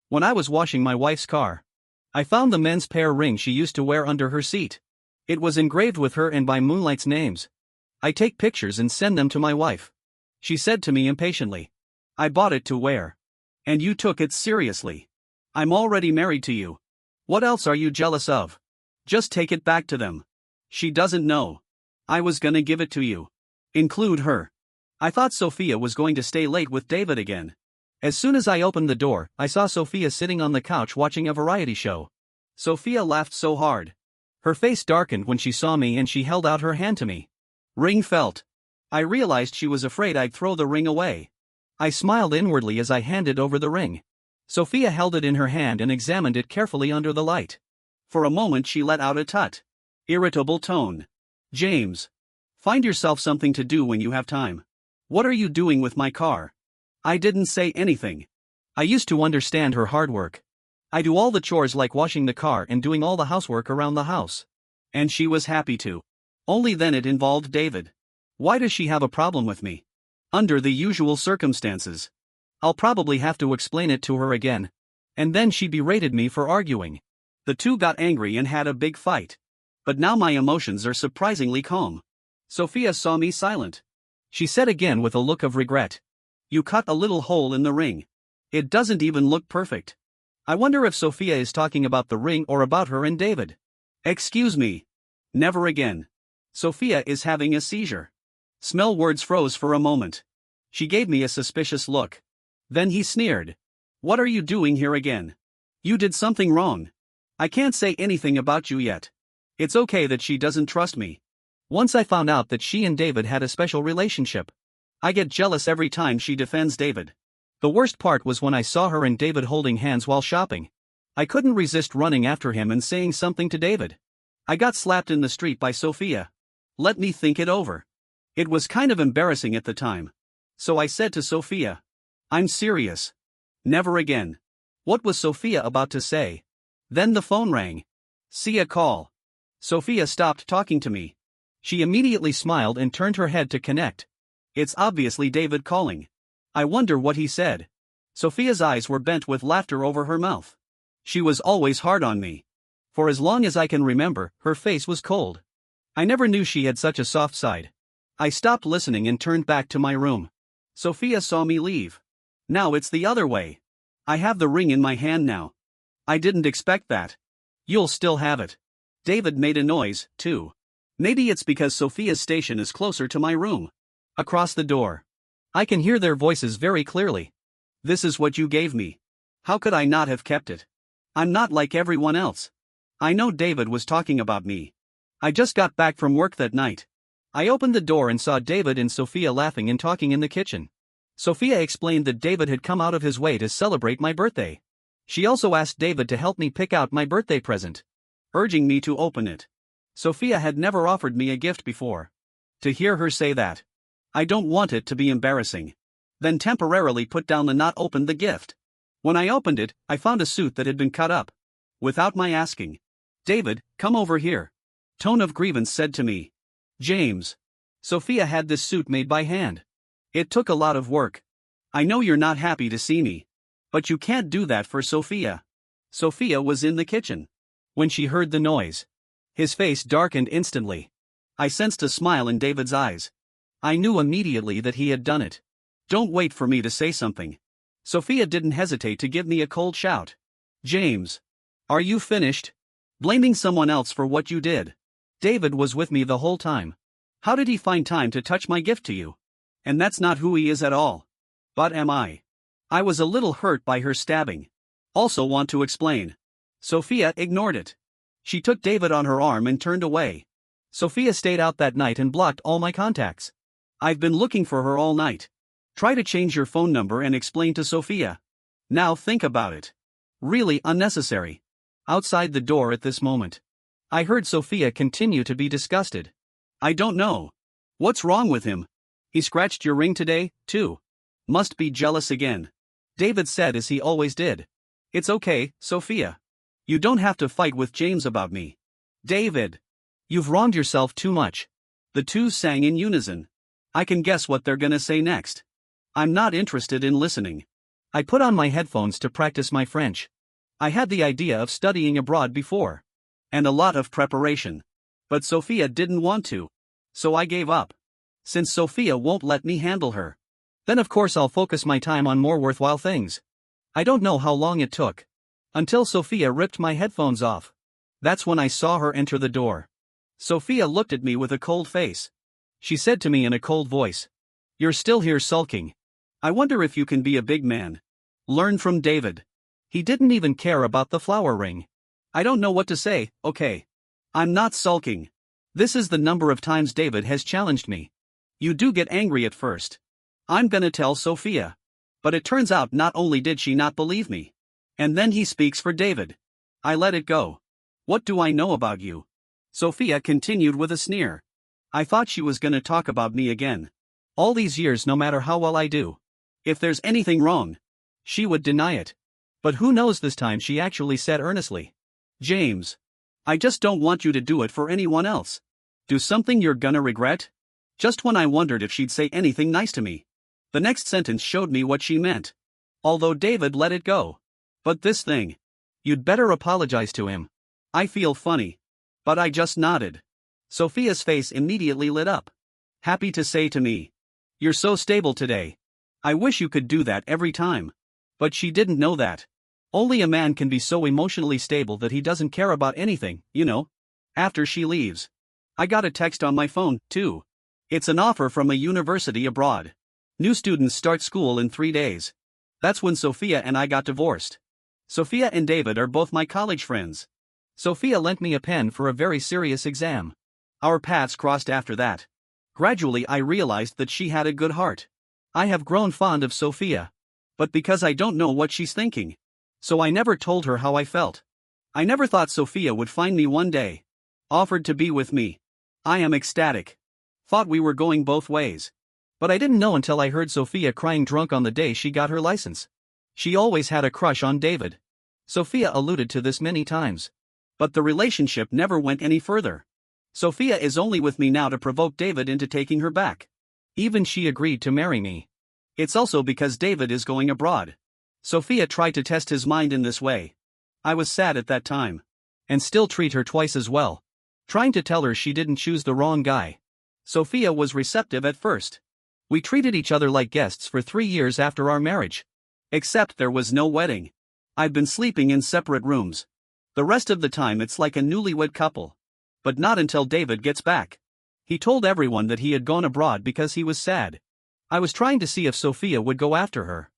When I was washing my wife's car, I found the men's pair ring she used to wear under her seat. It was engraved with her and by Moonlight's names. I take pictures and send them to my wife. She said to me impatiently, I bought it to wear. And you took it seriously. I'm already married to you. What else are you jealous of? Just take it back to them. She doesn't know. I was gonna give it to you. Include her. I thought Sophia was going to stay late with David again. As soon as I opened the door, I saw Sophia sitting on the couch watching a variety show. Sophia laughed so hard. Her face darkened when she saw me and she held out her hand to me. Ring felt. I realized she was afraid I'd throw the ring away. I smiled inwardly as I handed over the ring. Sophia held it in her hand and examined it carefully under the light. For a moment she let out a irritable tone. James. Find yourself something to do when you have time. What are you doing with my car? I didn't say anything. I used to understand her hard work. I do all the chores like washing the car and doing all the housework around the house. And she was happy to. Only then it involved David. Why does she have a problem with me? Under the usual circumstances. I'll probably have to explain it to her again. And then she berated me for arguing. The two got angry and had a big fight. But now my emotions are surprisingly calm. Sophia saw me silent. She said again with a look of regret. You cut a little hole in the ring. It doesn't even look perfect. I wonder if Sophia is talking about the ring or about her and David. Excuse me. Never again. Sophia is having a seizure. Smell words froze for a moment. She gave me a suspicious look. Then he sneered. What are you doing here again? You did something wrong. I can't say anything about you yet. It's okay that she doesn't trust me. Once I found out that she and David had a special relationship. I get jealous every time she defends David. The worst part was when I saw her and David holding hands while shopping. I couldn't resist running after him and saying something to David. I got slapped in the street by Sophia. Let me think it over. It was kind of embarrassing at the time. So I said to Sophia, I'm serious. Never again. What was Sophia about to say? Then the phone rang. See a call. Sophia stopped talking to me. She immediately smiled and turned her head to connect. It's obviously David calling. I wonder what he said. Sophia's eyes were bent with laughter over her mouth. She was always hard on me. For as long as I can remember, her face was cold. I never knew she had such a soft side. I stopped listening and turned back to my room. Sophia saw me leave. Now it's the other way. I have the ring in my hand now. I didn't expect that. You'll still have it. David made a noise, too. Maybe it's because Sophia's station is closer to my room. Across the door. I can hear their voices very clearly. This is what you gave me. How could I not have kept it? I'm not like everyone else. I know David was talking about me. I just got back from work that night. I opened the door and saw David and Sophia laughing and talking in the kitchen. Sophia explained that David had come out of his way to celebrate my birthday. She also asked David to help me pick out my birthday present, urging me to open it. Sophia had never offered me a gift before. To hear her say that, I don't want it to be embarrassing. Then temporarily put down the not opened the gift. When I opened it, I found a suit that had been cut up. Without my asking. David, come over here. Tone of grievance said to me. James. Sophia had this suit made by hand. It took a lot of work. I know you're not happy to see me. But you can't do that for Sophia. Sophia was in the kitchen. When she heard the noise, his face darkened instantly. I sensed a smile in David's eyes. I knew immediately that he had done it. Don't wait for me to say something. Sophia didn't hesitate to give me a cold shout. James. Are you finished? Blaming someone else for what you did. David was with me the whole time. How did he find time to touch my gift to you? And that's not who he is at all. But am I? I was a little hurt by her stabbing. Also want to explain. Sophia ignored it. She took David on her arm and turned away. Sophia stayed out that night and blocked all my contacts. I've been looking for her all night. Try to change your phone number and explain to Sophia. Now think about it. Really unnecessary. Outside the door at this moment, I heard Sophia continue to be disgusted. I don't know. What's wrong with him? He scratched your ring today, too. Must be jealous again. David said as he always did. It's okay, Sophia. You don't have to fight with James about me. David. You've wronged yourself too much. The two sang in unison. I can guess what they're gonna say next. I'm not interested in listening. I put on my headphones to practice my French. I had the idea of studying abroad before. And a lot of preparation. But Sophia didn't want to. So I gave up. Since Sophia won't let me handle her, then of course I'll focus my time on more worthwhile things. I don't know how long it took. Until Sophia ripped my headphones off. That's when I saw her enter the door. Sophia looked at me with a cold face. She said to me in a cold voice, "You're still here sulking. I wonder if you can be a big man. Learn from David. He didn't even care about the flower ring." I don't know what to say. Okay. I'm not sulking. This is the number of times David has challenged me. You do get angry at first. I'm gonna tell Sophia. But it turns out not only did she not believe me. And then he speaks for David. I let it go. What do I know about you? Sophia continued with a sneer. I thought she was gonna talk about me again. All these years, no matter how well I do. If there's anything wrong, she would deny it. But who knows, this time she actually said earnestly, "James, I just don't want you to do it for anyone else. Do something you're gonna regret." Just when I wondered if she'd say anything nice to me, the next sentence showed me what she meant. Although David let it go. But this thing. You'd better apologize to him. I feel funny. But I just nodded. Sophia's face immediately lit up. Happy to say to me, "You're so stable today. I wish you could do that every time." But she didn't know that. Only a man can be so emotionally stable that he doesn't care about anything, you know. After she leaves, I got a text on my phone, too. It's an offer from a university abroad. New students start school in 3 days. That's when Sophia and I got divorced. Sophia and David are both my college friends. Sophia lent me a pen for a very serious exam. Our paths crossed after that. Gradually I realized that she had a good heart. I have grown fond of Sophia. But because I don't know what she's thinking. So I never told her how I felt. I never thought Sophia would find me one day. Offered to be with me. I am ecstatic. Thought we were going both ways. But I didn't know until I heard Sophia crying drunk on the day she got her license. She always had a crush on David. Sophia alluded to this many times. But the relationship never went any further. Sophia is only with me now to provoke David into taking her back. Even she agreed to marry me. It's also because David is going abroad. Sophia tried to test his mind in this way. I was sad at that time. And still treat her twice as well. Trying to tell her she didn't choose the wrong guy. Sophia was receptive at first. We treated each other like guests for 3 years after our marriage. Except there was no wedding. I've been sleeping in separate rooms. The rest of the time it's like a newlywed couple. But not until David gets back. He told everyone that he had gone abroad because he was sad. I was trying to see if Sophia would go after her.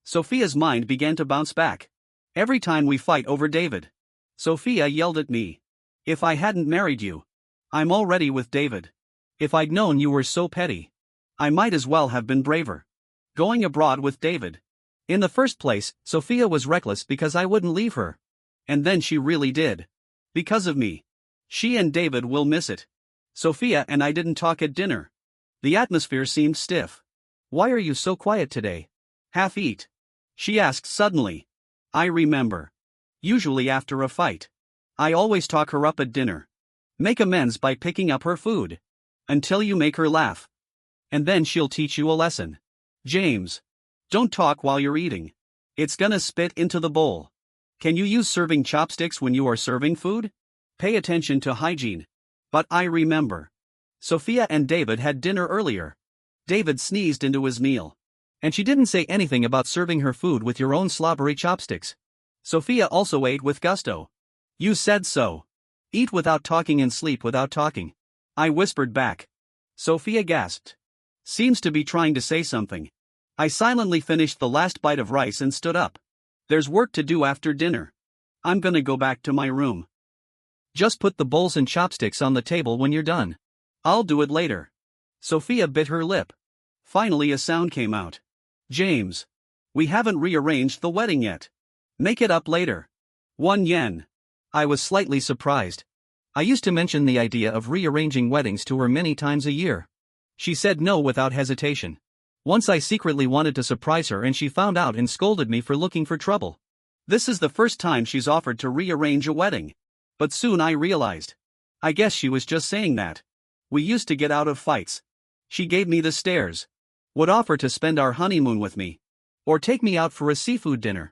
Sophia's mind began to bounce back. Every time we fight over David, Sophia yelled at me. "If I hadn't married you, I'm already with David. If I'd known you were so petty, I might as well have been braver. Going abroad with David." In the first place, Sophia was reckless because I wouldn't leave her. And then she really did. Because of me. She and David will miss it. Sophia and I didn't talk at dinner. The atmosphere seemed stiff. "Why are you so quiet today? Half eat?" she asked suddenly. I remember. Usually after a fight. I always talk her up at dinner. Make amends by picking up her food. Until you make her laugh. And then she'll teach you a lesson. "James. Don't talk while you're eating. It's gonna spit into the bowl. Can you use serving chopsticks when you are serving food? Pay attention to hygiene." But I remember. Sophia and David had dinner earlier. David sneezed into his meal. And she didn't say anything about serving her food with your own slobbery chopsticks. Sophia also ate with gusto. "You said so. Eat without talking and sleep without talking." I whispered back. Sophia gasped. Seems to be trying to say something. I silently finished the last bite of rice and stood up. There's work to do after dinner. I'm gonna go back to my room. Just put the bowls and chopsticks on the table when you're done. I'll do it later. Sophia bit her lip. Finally a sound came out. "James. We haven't rearranged the wedding yet. Make it up later. 1 yen. I was slightly surprised. I used to mention the idea of rearranging weddings to her many times a year. She said no without hesitation. Once I secretly wanted to surprise her and she found out and scolded me for looking for trouble. This is the first time she's offered to rearrange a wedding. But soon I realized. I guess she was just saying that. We used to get out of fights. She gave me the stares. Would offer to spend our honeymoon with me. Or take me out for a seafood dinner.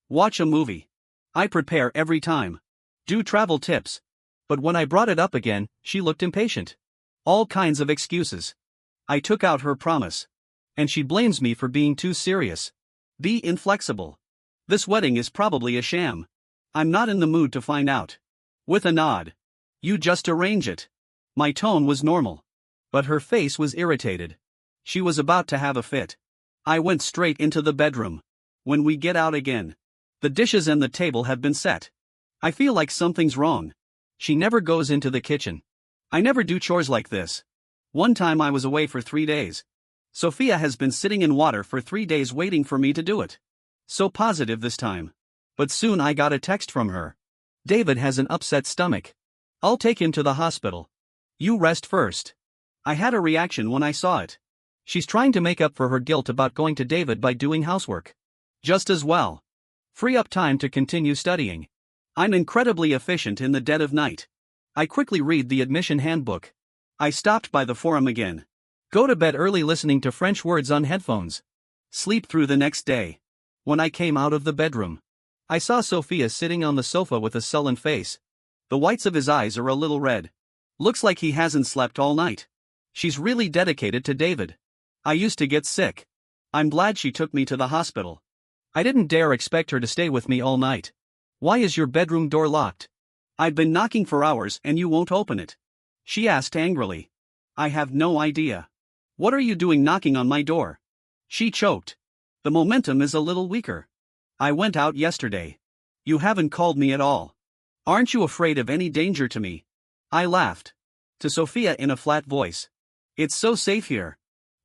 Watch a movie. I prepare every time. Do travel tips. But when I brought it up again, she looked impatient. All kinds of excuses. I took out her promise. And she blames me for being too serious. Be inflexible. This wedding is probably a sham. I'm not in the mood to find out. With a nod. You just arrange it. My tone was normal. But her face was irritated. She was about to have a fit. I went straight into the bedroom. When we get out again. The dishes and the table have been set. I feel like something's wrong. She never goes into the kitchen. I never do chores like this. One time I was away for 3 days. Sophia has been sitting in water for 3 days waiting for me to do it. So positive this time. But soon I got a text from her. David has an upset stomach. I'll take him to the hospital. You rest first. I had a reaction when I saw it. She's trying to make up for her guilt about going to David by doing housework. Just as well. Free up time to continue studying. I'm incredibly efficient in the dead of night. I quickly read the admission handbook. I stopped by the forum again. Go to bed early listening to French words on headphones. Sleep through the next day. When I came out of the bedroom, I saw Sophia sitting on the sofa with a sullen face. The whites of his eyes are a little red. Looks like he hasn't slept all night. She's really dedicated to David. I used to get sick. I'm glad she took me to the hospital. I didn't dare expect her to stay with me all night. Why is your bedroom door locked? I've been knocking for hours and you won't open it. She asked angrily. I have no idea. What are you doing knocking on my door? She choked. The momentum is a little weaker. I went out yesterday. You haven't called me at all. Aren't you afraid of any danger to me? I laughed. To Sophia in a flat voice. It's so safe here.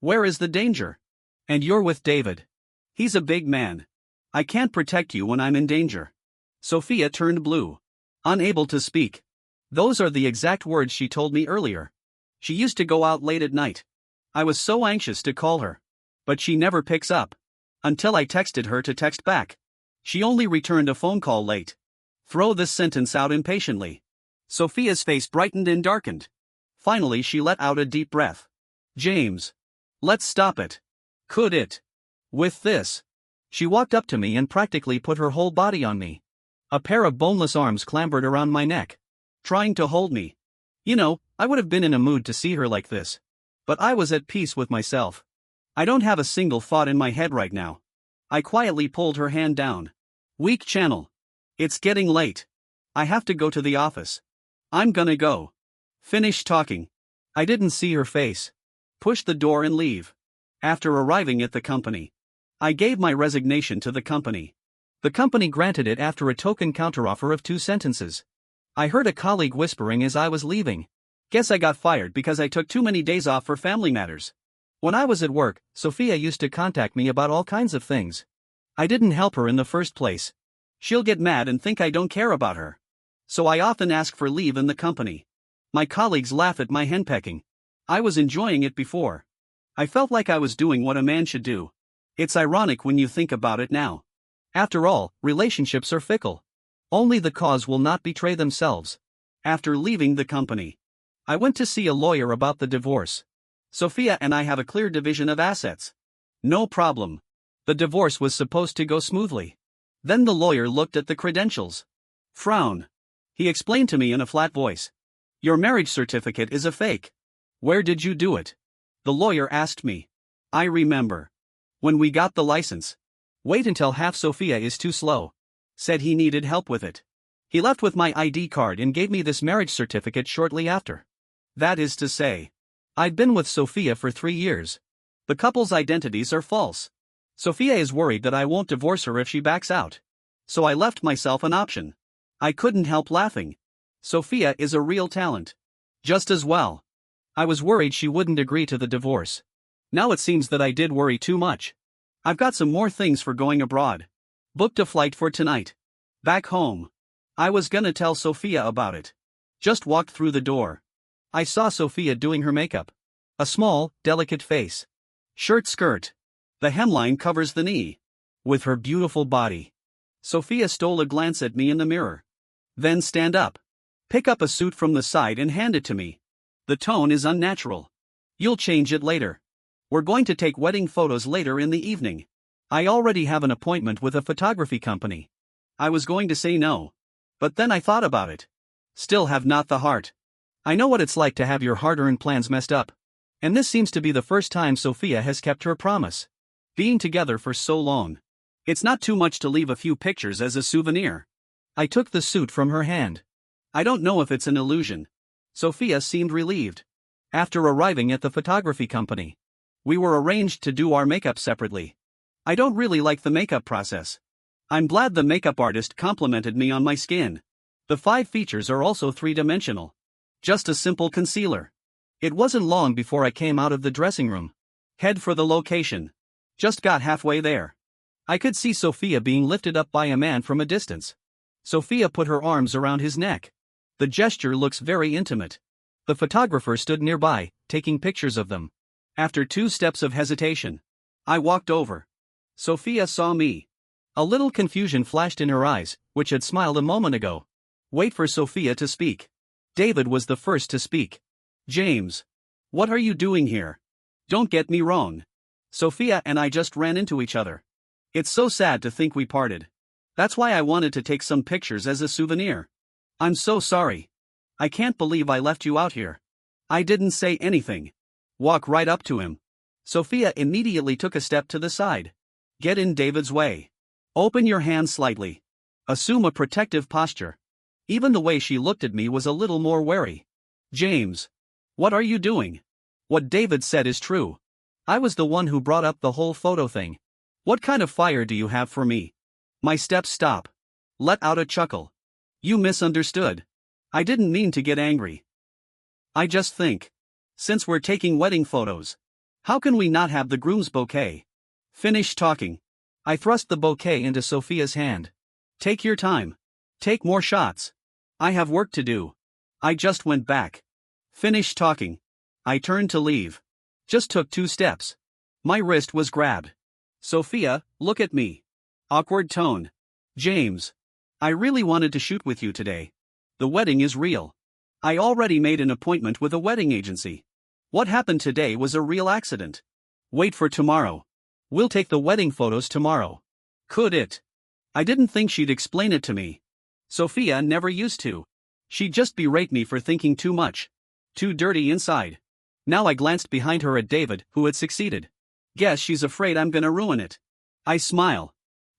Where is the danger? And you're with David. He's a big man. I can't protect you when I'm in danger. Sophia turned blue. Unable to speak. Those are the exact words she told me earlier. She used to go out late at night. I was so anxious to call her. But she never picks up. Until I texted her to text back. She only returned a phone call late. Throw this sentence out impatiently. Sophia's face brightened and darkened. Finally she let out a deep breath. James. Let's stop it. Could it? With this. She walked up to me and practically put her whole body on me. A pair of boneless arms clambered around my neck. Trying to hold me. You know, I would have been in a mood to see her like this. But I was at peace with myself. I don't have a single thought in my head right now. I quietly pulled her hand down. Weak channel. It's getting late. I have to go to the office. I'm gonna go. Finish talking. I didn't see her face. Push the door and leave. After arriving at the company, I gave my resignation to the company. The company granted it after a token counteroffer of 2 sentences. I heard a colleague whispering as I was leaving. Guess I got fired because I took too many days off for family matters. When I was at work, Sophia used to contact me about all kinds of things. I didn't help her in the first place. She'll get mad and think I don't care about her. So I often ask for leave in the company. My colleagues laugh at my henpecking. I was enjoying it before. I felt like I was doing what a man should do. It's ironic when you think about it now. After all, relationships are fickle. Only the cause will not betray themselves. After leaving the company, I went to see a lawyer about the divorce. Sophia and I have a clear division of assets. No problem. The divorce was supposed to go smoothly. Then the lawyer looked at the credentials. Frown. He explained to me in a flat voice. Your marriage certificate is a fake. Where did you do it? The lawyer asked me. I remember. When we got the license. Wait until half Sophia is too slow. Said he needed help with it. He left with my ID card and gave me this marriage certificate shortly after. That is to say, I'd been with Sophia for 3 years. The couple's identities are false. Sophia is worried that I won't divorce her if she backs out. So I left myself an option. I couldn't help laughing. Sophia is a real talent. Just as well. I was worried she wouldn't agree to the divorce. Now it seems that I did worry too much. I've got some more things for going abroad. Booked a flight for tonight. Back home. I was gonna tell Sophia about it. Just walked through the door. I saw Sophia doing her makeup. A small, delicate face. Shirt skirt. The hemline covers the knee. With her beautiful body. Sophia stole a glance at me in the mirror. Then stand up. Pick up a suit from the side and hand it to me. The tone is unnatural. You'll change it later. We're going to take wedding photos later in the evening. I already have an appointment with a photography company. I was going to say no. But then I thought about it. Still have not the heart. I know what it's like to have your hard-earned plans messed up. And this seems to be the first time Sophia has kept her promise. Being together for so long. It's not too much to leave a few pictures as a souvenir. I took the suit from her hand. I don't know if it's an illusion. Sophia seemed relieved. After arriving at the photography company, we were arranged to do our makeup separately. I don't really like the makeup process. I'm glad the makeup artist complimented me on my skin. The 5 features are also 3-dimensional. Just a simple concealer. It wasn't long before I came out of the dressing room. Head for the location. Just got halfway there. I could see Sophia being lifted up by a man from a distance. Sophia put her arms around his neck. The gesture looks very intimate. The photographer stood nearby, taking pictures of them. After 2 steps of hesitation, I walked over. Sophia saw me. A little confusion flashed in her eyes, which had smiled a moment ago. Wait for Sophia to speak. David was the first to speak. James. What are you doing here? Don't get me wrong. Sophia and I just ran into each other. It's so sad to think we parted. That's why I wanted to take some pictures as a souvenir. I'm so sorry. I can't believe I left you out here. I didn't say anything. Walk right up to him. Sophia immediately took a step to the side. Get in David's way. Open your hands slightly. Assume a protective posture. Even the way she looked at me was a little more wary. James. What are you doing? What David said is true. I was the one who brought up the whole photo thing. What kind of fire do you have for me? My steps stop. Let out a chuckle. You misunderstood. I didn't mean to get angry. I just think. Since we're taking wedding photos, how can we not have the groom's bouquet? Finish talking. I thrust the bouquet into Sophia's hand. Take your time. Take more shots. I have work to do. I just went back. Finish talking. I turned to leave. Just took 2 steps. My wrist was grabbed. Sophia, look at me. Awkward tone. James. I really wanted to shoot with you today. The wedding is real. I already made an appointment with a wedding agency. What happened today was a real accident. Wait for tomorrow. We'll take the wedding photos tomorrow. Could it? I didn't think she'd explain it to me. Sophia never used to. She'd just berate me for thinking too much. Too dirty inside. Now I glanced behind her at David, who had succeeded. Guess she's afraid I'm gonna ruin it. I smile.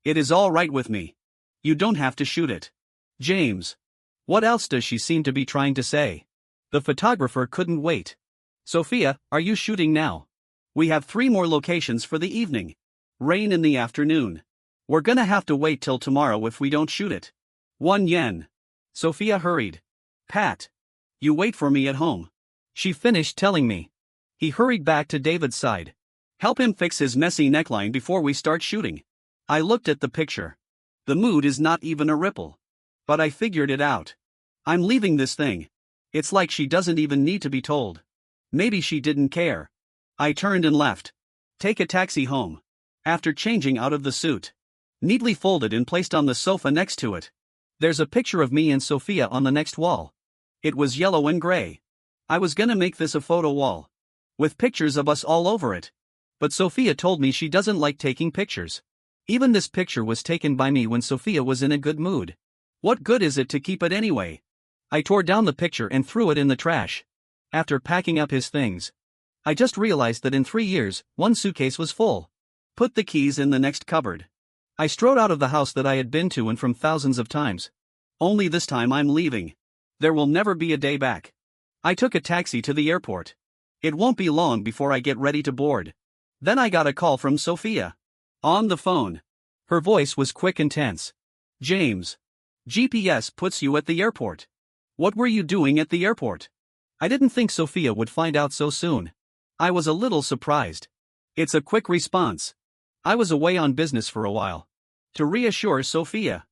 It is all right with me. You don't have to shoot it. James. What else does she seem to be trying to say? The photographer couldn't wait. Sophia, are you shooting now? We have 3 more locations for the evening. Rain in the afternoon. We're gonna have to wait till tomorrow if we don't shoot it. 1 yen. Sophia hurried. Pat. You wait for me at home. She finished telling me. He hurried back to David's side. Help him fix his messy neckline before we start shooting. I looked at the picture. The mood is not even a ripple. But I figured it out. I'm leaving this thing. It's like she doesn't even need to be told. Maybe she didn't care. I turned and left. Take a taxi home. After changing out of the suit. Neatly folded and placed on the sofa next to it. There's a picture of me and Sophia on the next wall. It was yellow and gray. I was gonna make this a photo wall. With pictures of us all over it. But Sophia told me she doesn't like taking pictures. Even this picture was taken by me when Sophia was in a good mood. What good is it to keep it anyway? I tore down the picture and threw it in the trash. After packing up his things, I just realized that in 3 years, 1 suitcase was full. Put the keys in the next cupboard. I strode out of the house that I had been to and from thousands of times. Only this time I'm leaving. There will never be a day back. I took a taxi to the airport. It won't be long before I get ready to board. Then I got a call from Sophia. On the phone. Her voice was quick and tense. James. GPS puts you at the airport. What were you doing at the airport? I didn't think Sophia would find out so soon. I was a little surprised. It's a quick response. I was away on business for a while. To reassure Sophia.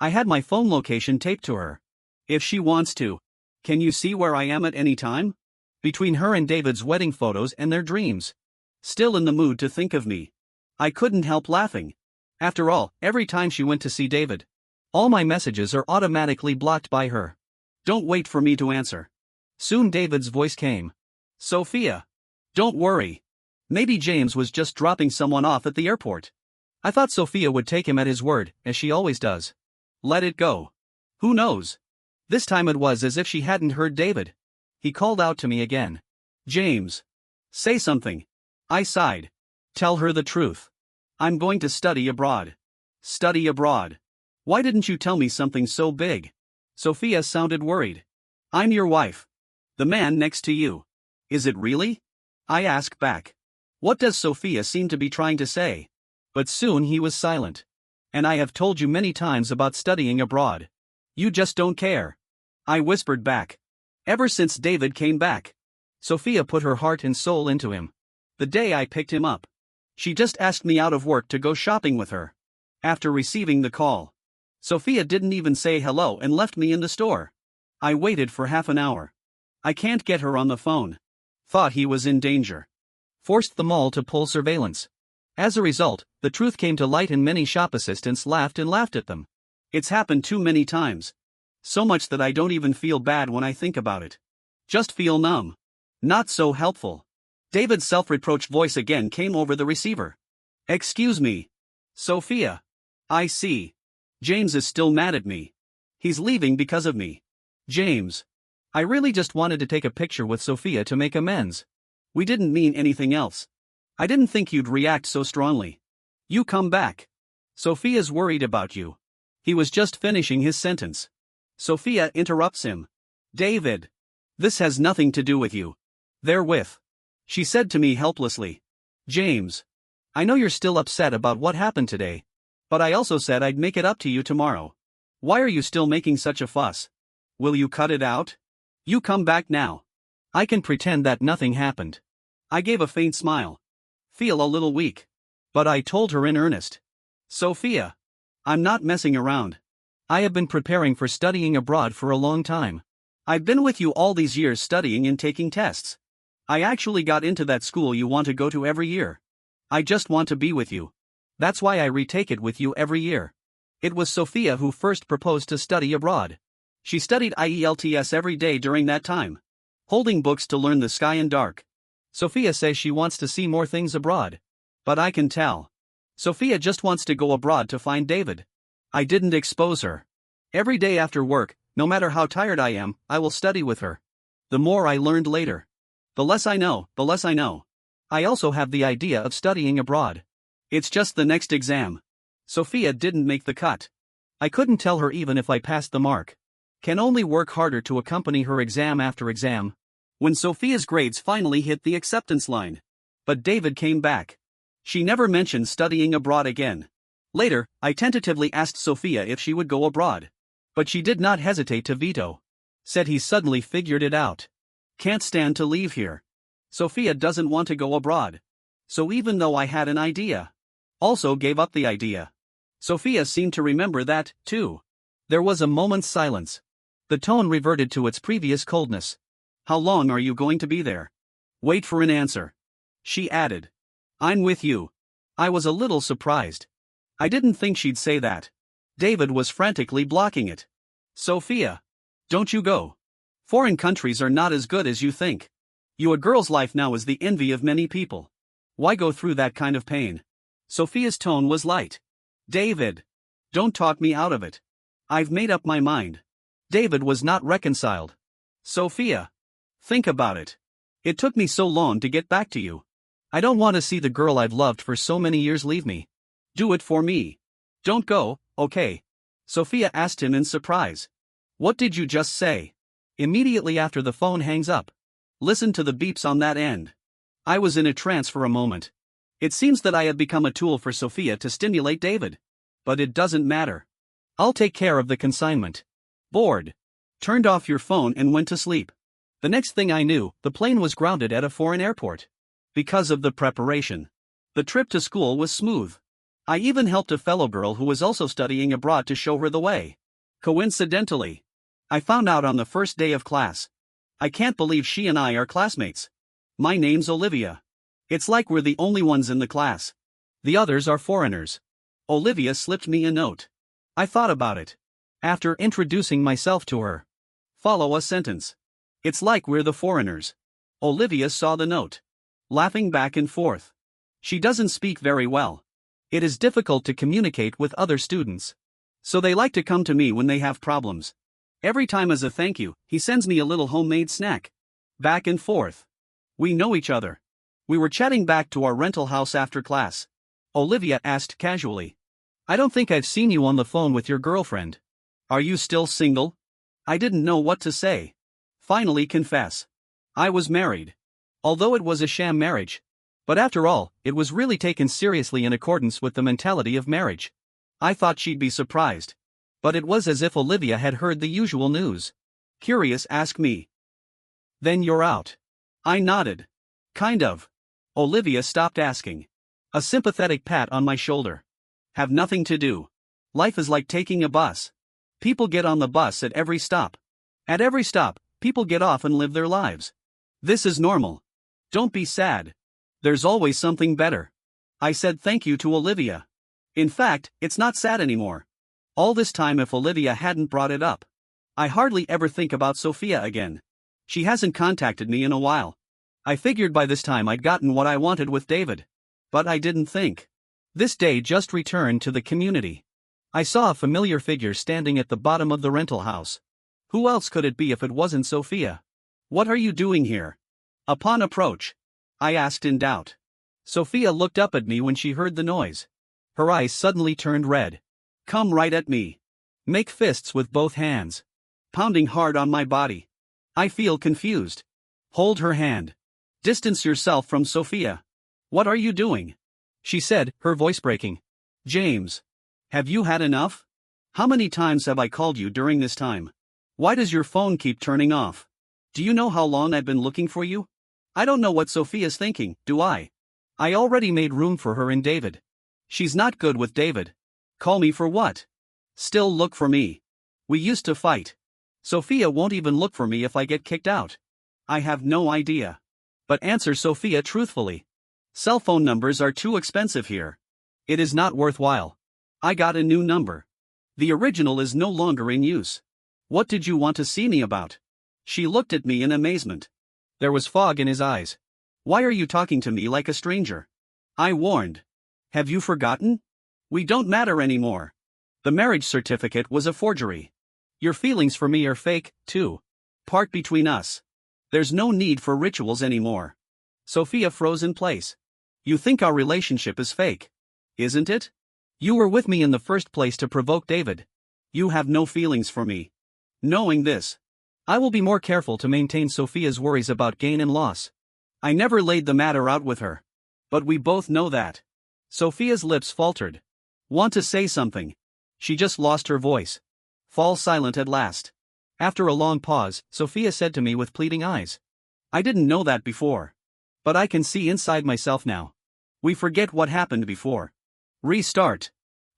I had my phone location taped to her. If she wants to. Can you see where I am at any time? Between her and David's wedding photos and their dreams. Still in the mood to think of me. I couldn't help laughing. After all, every time she went to see David, all my messages are automatically blocked by her. Don't wait for me to answer. Soon David's voice came. Sophia. Don't worry. Maybe James was just dropping someone off at the airport. I thought Sophia would take him at his word, as she always does. Let it go. Who knows? This time it was as if she hadn't heard David. He called out to me again. James. Say something. I sighed. Tell her the truth. I'm going to study abroad. Study abroad. Why didn't you tell me something so big? Sophia sounded worried. I'm your wife. The man next to you. Is it really? I asked back. What does Sophia seem to be trying to say? But soon he was silent. And I have told you many times about studying abroad. You just don't care. I whispered back. Ever since David came back. Sophia put her heart and soul into him. The day I picked him up. She just asked me out of work to go shopping with her. After receiving the call. Sophia didn't even say hello and left me in the store. I waited for half an hour. I can't get her on the phone. Thought he was in danger. Forced the mall to pull surveillance. As a result, the truth came to light and many shop assistants laughed and laughed at them. It's happened too many times. So much that I don't even feel bad when I think about it. Just feel numb. Not so helpful. David's self-reproach voice again came over the receiver. Excuse me. Sophia. I see. James is still mad at me. He's leaving because of me. James. I really just wanted to take a picture with Sophia to make amends. We didn't mean anything else. I didn't think you'd react so strongly. You come back. Sophia's worried about you. He was just finishing his sentence. Sophia interrupts him. David. This has nothing to do with you. They're with. She said to me helplessly. James. I know you're still upset about what happened today. But I also said I'd make it up to you tomorrow. Why are you still making such a fuss? Will you cut it out? You come back now. I can pretend that nothing happened. I gave a faint smile. Feel a little weak. But I told her in earnest. Sophia. I'm not messing around. I have been preparing for studying abroad for a long time. I've been with you all these years studying and taking tests. I actually got into that school you want to go to every year. I just want to be with you. That's why I retake it with you every year. It was Sophia who first proposed to study abroad. She studied IELTS every day during that time. Holding books to learn the sky and dark. Sophia says she wants to see more things abroad. But I can tell. Sophia just wants to go abroad to find David. I didn't expose her. Every day after work, no matter how tired I am, I will study with her. The more I learned later. The less I know, the less I know. I also have the idea of studying abroad. It's just the next exam. Sophia didn't make the cut. I couldn't tell her even if I passed the mark. Can only work harder to accompany her exam after exam. When Sophia's grades finally hit the acceptance line. But David came back. She never mentioned studying abroad again. Later, I tentatively asked Sophia if she would go abroad. But she did not hesitate to veto. Said he suddenly figured it out. Can't stand to leave here. Sophia doesn't want to go abroad. So even though I had an idea. Also gave up the idea. Sophia seemed to remember that, too. There was a moment's silence. The tone reverted to its previous coldness. How long are you going to be there? Wait for an answer. She added. I'm with you. I was a little surprised. I didn't think she'd say that. David was frantically blocking it. Sophia. Don't you go. Foreign countries are not as good as you think. A girl's life now is the envy of many people. Why go through that kind of pain? Sophia's tone was light. David. Don't talk me out of it. I've made up my mind. David was not reconciled. Sophia. Think about it. It took me so long to get back to you. I don't want to see the girl I've loved for so many years leave me. Do it for me. Don't go, okay? Sophia asked him in surprise. What did you just say? Immediately after the phone hangs up. Listen to the beeps on that end. I was in a trance for a moment. It seems that I have become a tool for Sophia to stimulate David. But it doesn't matter. I'll take care of the consignment. Bored. Turned off your phone and went to sleep. The next thing I knew, the plane was grounded at a foreign airport. Because of the preparation. The trip to school was smooth. I even helped a fellow girl who was also studying abroad to show her the way. Coincidentally. I found out on the first day of class. I can't believe she and I are classmates. My name's Olivia. It's like we're the only ones in the class. The others are foreigners. Olivia slipped me a note. I thought about it. After introducing myself to her. Follow a sentence. It's like we're the foreigners. Olivia saw the note. Laughing back and forth. She doesn't speak very well. It is difficult to communicate with other students. So they like to come to me when they have problems. Every time as a thank you, he sends me a little homemade snack. Back and forth. We know each other. We were chatting back to our rental house after class. Olivia asked casually. I don't think I've seen you on the phone with your girlfriend. Are you still single? I didn't know what to say. Finally confess. I was married. Although it was a sham marriage. But after all, it was really taken seriously in accordance with the mentality of marriage. I thought she'd be surprised. But it was as if Olivia had heard the usual news. Curious, asked me. Then you're out. I nodded. Kind of. Olivia stopped asking. A sympathetic pat on my shoulder. Have nothing to do. Life is like taking a bus. People get on the bus at every stop. At every stop, people get off and live their lives. This is normal. Don't be sad. There's always something better. I said thank you to Olivia. In fact, it's not sad anymore. All this time if Olivia hadn't brought it up. I hardly ever think about Sophia again. She hasn't contacted me in a while. I figured by this time I'd gotten what I wanted with David. But I didn't think. This day just returned to the community. I saw a familiar figure standing at the bottom of the rental house. Who else could it be if it wasn't Sophia? What are you doing here? Upon approach, I asked in doubt. Sophia looked up at me when she heard the noise. Her eyes suddenly turned red. Come right at me. Make fists with both hands. Pounding hard on my body. I feel confused. Hold her hand. Distance yourself from Sophia. What are you doing? She said, her voice breaking. James. Have you had enough? How many times have I called you during this time? Why does your phone keep turning off? Do you know how long I've been looking for you? I don't know what Sophia's thinking, do I? I already made room for her in David. She's not good with David. Call me for what? Still look for me. We used to fight. Sophia won't even look for me if I get kicked out. I have no idea. But answer Sophia truthfully. Cell phone numbers are too expensive here. It is not worthwhile. I got a new number. The original is no longer in use. What did you want to see me about? She looked at me in amazement. There was fog in his eyes. Why are you talking to me like a stranger? I warned. Have you forgotten? We don't matter anymore. The marriage certificate was a forgery. Your feelings for me are fake, too. Part between us. There's no need for rituals anymore. Sophia froze in place. You think our relationship is fake, isn't it? You were with me in the first place to provoke David. You have no feelings for me. Knowing this, I will be more careful to maintain Sophia's worries about gain and loss. I never laid the matter out with her. But we both know that. Sophia's lips faltered. Want to say something? She just lost her voice. Fall silent at last. After a long pause, Sophia said to me with pleading eyes. I didn't know that before. But I can see inside myself now. We forget what happened before. Restart.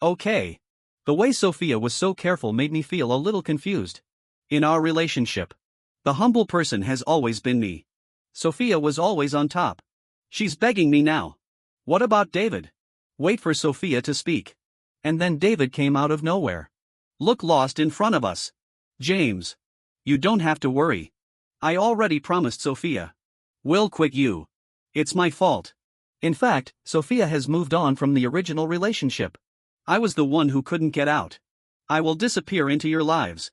Okay. The way Sophia was so careful made me feel a little confused. In our relationship, the humble person has always been me. Sophia was always on top. She's begging me now. What about David? Wait for Sophia to speak. And then David came out of nowhere. Look lost in front of us. James. You don't have to worry. I already promised Sophia. We'll quit you. It's my fault. In fact, Sophia has moved on from the original relationship. I was the one who couldn't get out. I will disappear into your lives.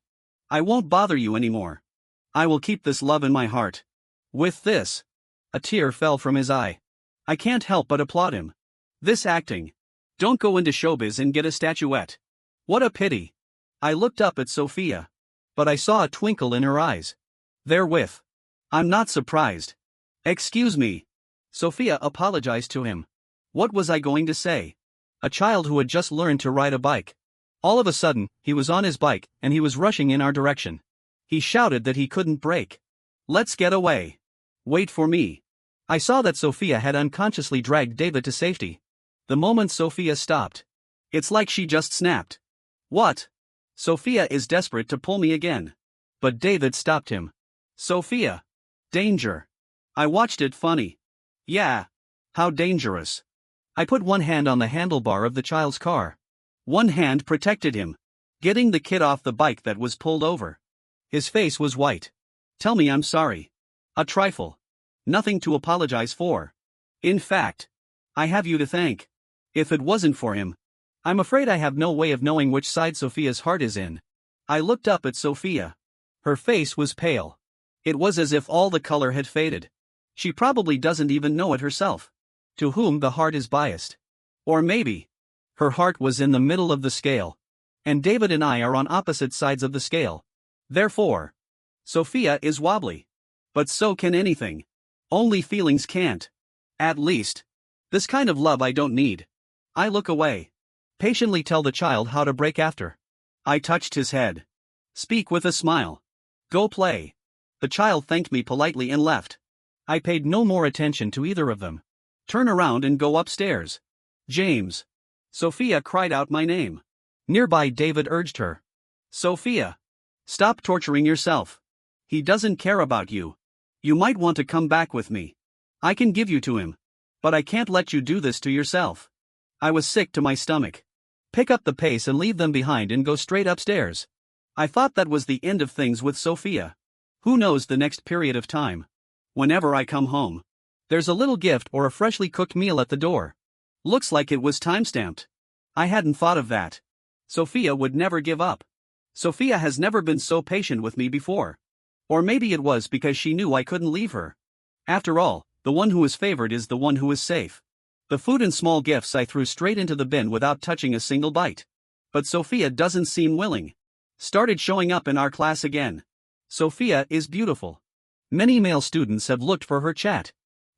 I won't bother you anymore. I will keep this love in my heart. With this. A tear fell from his eye. I can't help but applaud him. This acting. Don't go into showbiz and get a statuette. What a pity. I looked up at Sophia. But I saw a twinkle in her eyes. Therewith. I'm not surprised. Excuse me. Sophia apologized to him. What was I going to say? A child who had just learned to ride a bike. All of a sudden, he was on his bike, and he was rushing in our direction. He shouted that he couldn't brake. Let's get away. Wait for me. I saw that Sophia had unconsciously dragged David to safety. The moment Sophia stopped. It's like she just snapped. What? Sophia is desperate to pull me again. But David stopped him. Sophia. Danger. I watched it funny. Yeah. How dangerous. I put one hand on the handlebar of the child's car. One hand protected him, getting the kid off the bike that was pulled over. His face was white. Tell me I'm sorry. A trifle. Nothing to apologize for. In fact, I have you to thank. If it wasn't for him. I'm afraid I have no way of knowing which side Sophia's heart is in. I looked up at Sophia. Her face was pale. It was as if all the color had faded. She probably doesn't even know it herself. To whom the heart is biased. Or maybe her heart was in the middle of the scale. And David and I are on opposite sides of the scale. Therefore, Sophia is wobbly. But so can anything. Only feelings can't. At least. This kind of love I don't need. I look away. Patiently tell the child how to break after. I touched his head. Speak with a smile. Go play. The child thanked me politely and left. I paid no more attention to either of them. Turn around and go upstairs. James. Sophia cried out my name. Nearby David urged her. Sophia. Stop torturing yourself. He doesn't care about you. You might want to come back with me. I can give you to him. But I can't let you do this to yourself. I was sick to my stomach. Pick up the pace and leave them behind and go straight upstairs. I thought that was the end of things with Sophia. Who knows the next period of time? Whenever I come home, there's a little gift or a freshly cooked meal at the door. Looks like it was time-stamped. I hadn't thought of that. Sophia would never give up. Sophia has never been so patient with me before. Or maybe it was because she knew I couldn't leave her. After all, the one who is favored is the one who is safe. The food and small gifts I threw straight into the bin without touching a single bite. But Sophia doesn't seem willing. Started showing up in our class again. Sophia is beautiful. Many male students have looked for her chat.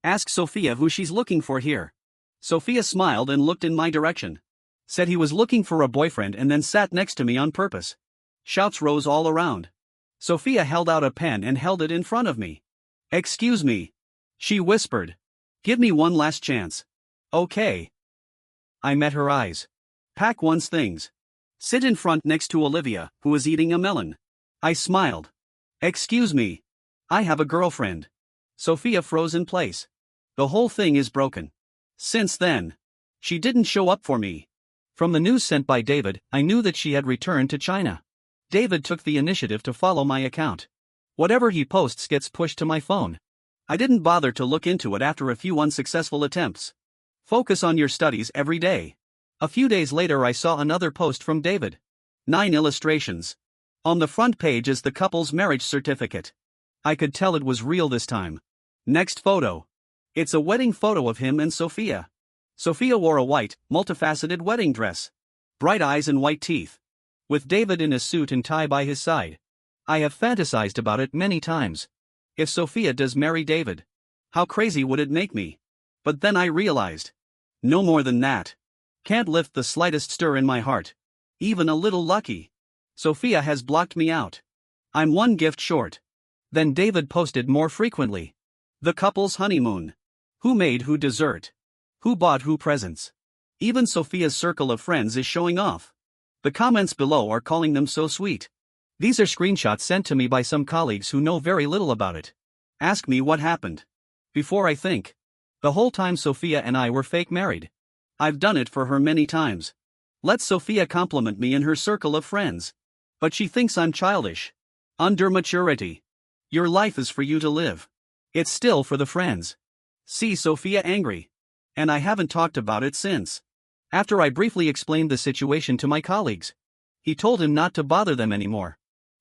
Ask Sophia who she's looking for here. Sophia smiled and looked in my direction. Said he was looking for a boyfriend and then sat next to me on purpose. Shouts rose all around. Sophia held out a pen and held it in front of me. Excuse me. She whispered. Give me one last chance. Okay. I met her eyes. Pack one's things. Sit in front next to Olivia, who is eating a melon. I smiled. Excuse me. I have a girlfriend. Sophia froze in place. The whole thing is broken. Since then, she didn't show up for me. From the news sent by David, I knew that she had returned to China. David took the initiative to follow my account. Whatever he posts gets pushed to my phone. I didn't bother to look into it after a few unsuccessful attempts. Focus on your studies every day. A few days later I saw another post from David. 9 illustrations. On the front page is the couple's marriage certificate. I could tell it was real this time. Next photo. It's a wedding photo of him and Sophia. Sophia wore a white, multifaceted wedding dress. Bright eyes and white teeth. With David in a suit and tie by his side. I have fantasized about it many times. If Sophia does marry David, how crazy would it make me? But then I realized. No more than that. Can't lift the slightest stir in my heart. Even a little lucky. Sophia has blocked me out. I'm one gift short. Then David posted more frequently. The couple's honeymoon. Who made who dessert? Who bought who presents? Even Sophia's circle of friends is showing off. The comments below are calling them so sweet. These are screenshots sent to me by some colleagues who know very little about it. Ask me what happened. Before I think. The whole time Sophia and I were fake married. I've done it for her many times. Let Sophia compliment me in her circle of friends. But she thinks I'm childish. Under maturity. Your life is for you to live. It's still for the friends. See Sophia angry. And I haven't talked about it since. After I briefly explained the situation to my colleagues. He told him not to bother them anymore.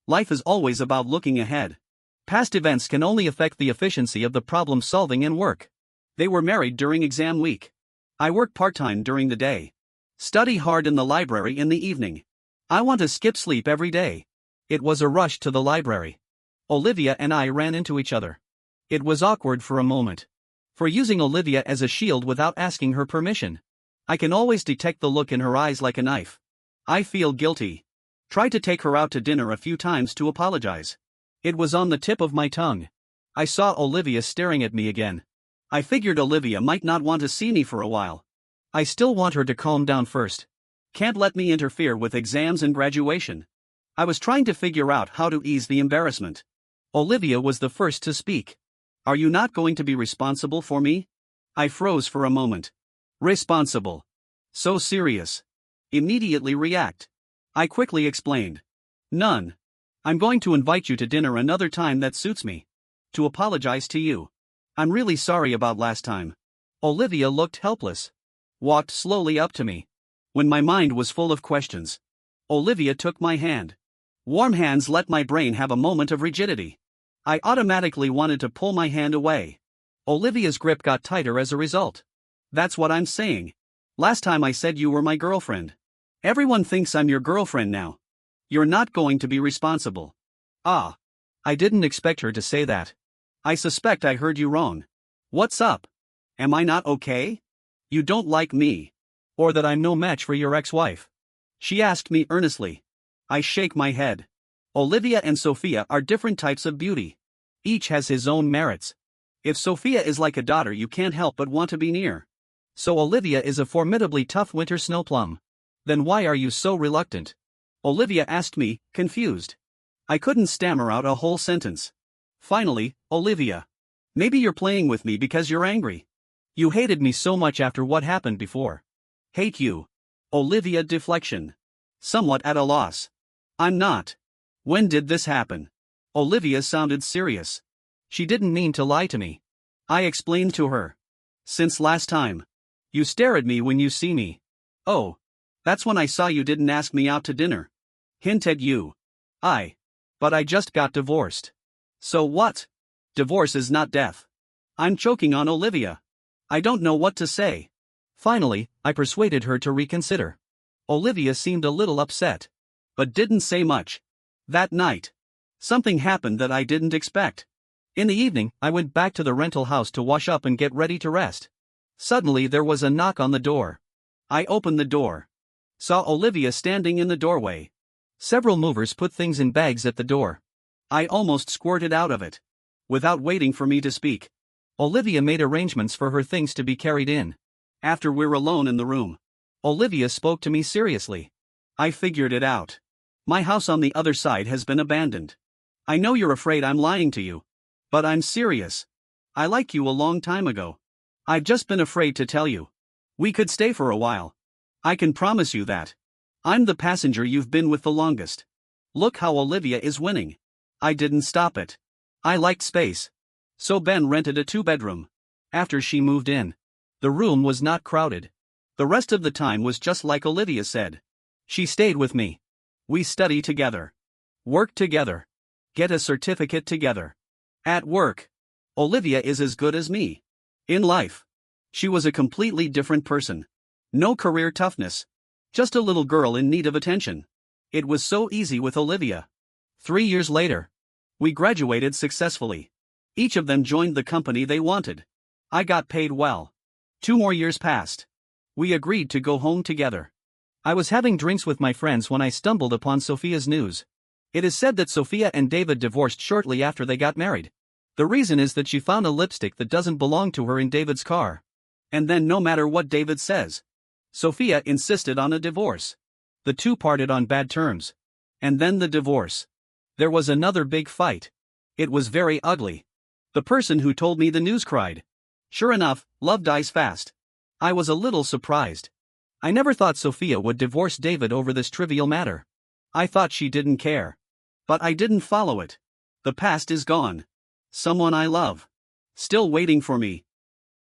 Life is always about looking ahead. Past events can only affect the efficiency of the problem solving and work. They were married during exam week. I work part-time during the day. Study hard in the library in the evening. I want to skip sleep every day. It was a rush to the library. Olivia and I ran into each other. It was awkward for a moment. For using Olivia as a shield without asking her permission. I can always detect the look in her eyes like a knife. I feel guilty. Tried to take her out to dinner a few times to apologize. It was on the tip of my tongue. I saw Olivia staring at me again. I figured Olivia might not want to see me for a while. I still want her to calm down first. Can't let me interfere with exams and graduation. I was trying to figure out how to ease the embarrassment. Olivia was the first to speak. Are you not going to be responsible for me? I froze for a moment. Responsible. So serious. Immediately react. I quickly explained. None. I'm going to invite you to dinner another time that suits me. To apologize to you. I'm really sorry about last time. Olivia looked helpless. walked slowly up to me. When my mind was full of questions, Olivia took my hand. Warm hands let my brain have a moment of rigidity. I automatically wanted to pull my hand away. Olivia's grip got tighter as a result. That's what I'm saying. Last time I said you were my girlfriend. Everyone thinks I'm your girlfriend now. You're not going to be responsible. Ah. I didn't expect her to say that. I suspect I heard you wrong. What's up? Am I not okay? You don't like me? Or that I'm no match for your ex-wife? She asked me earnestly. I shake my head. Olivia and Sophia are different types of beauty. Each has his own merits. If Sophia is like a daughter you can't help but want to be near. So Olivia is a formidably tough winter snowplum. Then why are you so reluctant? Olivia asked me, confused. I couldn't stammer out a whole sentence. Finally, Olivia. Maybe you're playing with me because you're angry. You hated me so much after what happened before. Hate you. Olivia deflection. Somewhat at a loss. I'm not. When did this happen? Olivia sounded serious. She didn't mean to lie to me. I explained to her. Since last time. You stare at me when you see me. Oh. That's when I saw you didn't ask me out to dinner. Hint at you. But I just got divorced. So what? Divorce is not death. I'm choking on Olivia. I don't know what to say. Finally, I persuaded her to reconsider. Olivia seemed a little upset. But didn't say much. That night, something happened that I didn't expect. In the evening, I went back to the rental house to wash up and get ready to rest. Suddenly there was a knock on the door. I opened the door. Saw Olivia standing in the doorway. Several movers put things in bags at the door. I almost squirted out of it. Without waiting for me to speak, Olivia made arrangements for her things to be carried in. After we're alone in the room, Olivia spoke to me seriously. I figured it out. My house on the other side has been abandoned. I know you're afraid I'm lying to you. But I'm serious. I liked you a long time ago. I've just been afraid to tell you. We could stay for a while. I can promise you that. I'm the passenger you've been with the longest. Look how Olivia is winning. I didn't stop it. I liked space. So Ben rented a 2-bedroom. After she moved in, the room was not crowded. The rest of the time was just like Olivia said. She stayed with me. We study together. Work together. Get a certificate together. At work, Olivia is as good as me. In life, she was a completely different person. No career toughness. Just a little girl in need of attention. It was so easy with Olivia. 3 years later, we graduated successfully. Each of them joined the company they wanted. I got paid well. 2 more years passed. We agreed to go home together. I was having drinks with my friends when I stumbled upon Sophia's news. It is said that Sophia and David divorced shortly after they got married. The reason is that she found a lipstick that doesn't belong to her in David's car. And then no matter what David says, Sophia insisted on a divorce. The two parted on bad terms. And then the divorce. There was another big fight. It was very ugly. The person who told me the news cried. Sure enough, love dies fast. I was a little surprised. I never thought Sophia would divorce David over this trivial matter. I thought she didn't care. But I didn't follow it. The past is gone. Someone I love. Still waiting for me.